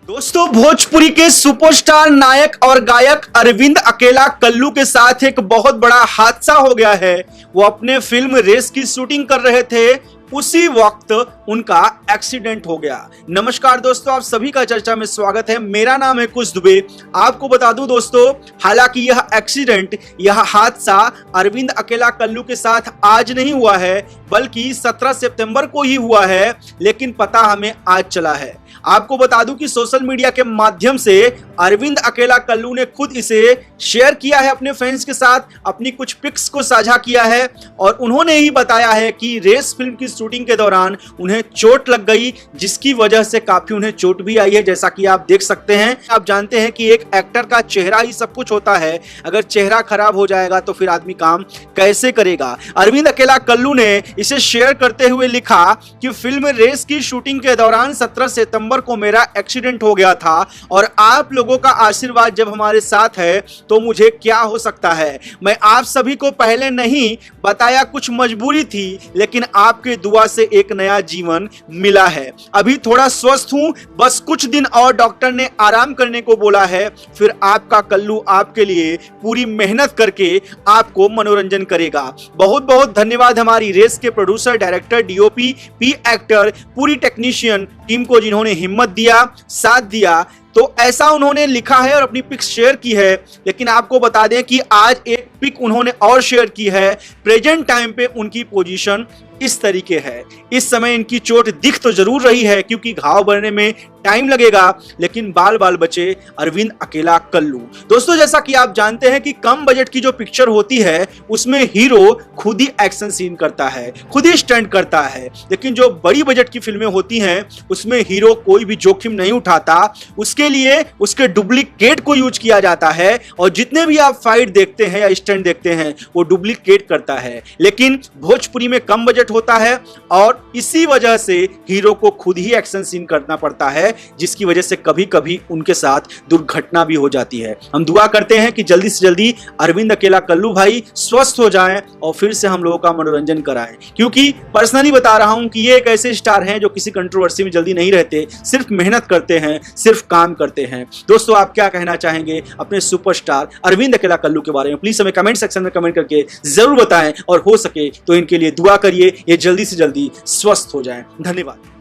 दोस्तों, भोजपुरी के सुपरस्टार नायक और गायक अरविंद अकेला कल्लू के साथ एक बहुत बड़ा हादसा हो गया है। वो अपने फिल्म रेस की शूटिंग कर रहे थे, उसी वक्त उनका एक्सीडेंट हो गया। नमस्कार दोस्तों, आप सभी का चर्चा में स्वागत है। मेरा नाम है कुश दुबे। आपको बता दूं दोस्तों, हालांकि यह एक्सीडेंट, यह हादसा अरविंद अकेला कल्लू के साथ आज नहीं हुआ है, बल्कि 17 सितंबर को ही हुआ है, लेकिन पता हमें आज चला है। आपको बता दूं कि सोशल मीडिया के माध्यम से अरविंद अकेला कल्लू ने खुद इसे शेयर किया है अपने फैंस के साथ, अपनी कुछ पिक्स को साझा किया है और उन्होंने ही बताया है कि रेस फिल्म की शूटिंग के दौरान उन्हें चोट लग गई, जिसकी वजह से काफी उन्हें चोट भी आई है, जैसा कि आप देख सकते हैं। आप जानते हैं कि एक एक्टर का चेहरा ही सब कुछ होता है। अगर चेहरा खराब हो जाएगा तो फिर आदमी काम कैसे करेगा। अरविंद अकेला कल्लू ने इसे शेयर करते हुए लिखा कि फिल्म रेस की शूटिंग के दौरान 17 सितंबर को मेरा एक्सीडेंट हो गया था और आप लोगों का आशीर्वाद जब हमारे साथ है तो मुझे क्या हो सकता है। मैं आप सभी को पहले नहीं बताया, कुछ मजबूरी थी, लेकिन आपके दुआ से एक नया जीवन मिला है। अभी थोड़ा स्वस्थ हूं, बस कुछ दिन और डॉक्टर ने आराम करने को बोला है, फिर आपका कल्लू आपके लिए पूरी मेहनत करके आपको मनोरंजन करेगा। बहुत बहुत धन्यवाद हमारी रेस के producer, director, DOP, P actor, पूरी टेक्नीशियन टीम को, जिन्होंने हिम्मत दिया, साथ दिया। तो ऐसा उन्होंने लिखा है और अपनी पिक शेयर की है। लेकिन आपको बता दें कि आज एक पिक उन्होंने और शेयर की है। प्रेजेंट टाइम पे उनकी पोजीशन इस तरीके है। इस समय इनकी चोट दिख तो जरूर रही है, क्योंकि घाव भरने में टाइम लगेगा, लेकिन बाल बाल बचे अरविंद अकेला कल्लू। दोस्तों, जैसा कि आप जानते हैं कि कम बजट की जो पिक्चर होती है उसमें हीरो खुद ही एक्शन सीन करता है, खुद ही स्टंट करता है। लेकिन जो बड़ी बजट की फिल्में होती हैं उसमें हीरो कोई भी जोखिम नहीं उठाता, उसके लिए उसके डुप्लीकेट को यूज किया जाता है और जितने भी आप फाइट देखते हैं या स्टंट देखते हैं वो डुप्लीकेट करता है। लेकिन भोजपुरी में कम बजट होता है और इसी वजह से हीरो को खुद ही एक्शन सीन करना पड़ता है, जिसकी वजह से कभी कभी उनके साथ दुर्घटना भी हो जाती है। हम दुआ करते हैं कि जल्दी से जल्दी अरविंद अकेला कल्लू भाई स्वस्थ हो जाएं और फिर से हम लोगों का मनोरंजन कराएं, क्योंकि पर्सनली बता रहा हूं कि ये एक ऐसे स्टार हैं जो किसी कंट्रोवर्सी में जल्दी नहीं रहते, सिर्फ मेहनत करते हैं, सिर्फ काम करते हैं। दोस्तों, आप क्या कहना चाहेंगे अपने सुपरस्टार अरविंद अकेला कल्लू के बारे में? प्लीज हमें कमेंट सेक्शन में कमेंट करके जरूर बताएं और हो सके तो इनके लिए दुआ करिए, ये जल्दी से जल्दी स्वस्थ हो जाएं। धन्यवाद।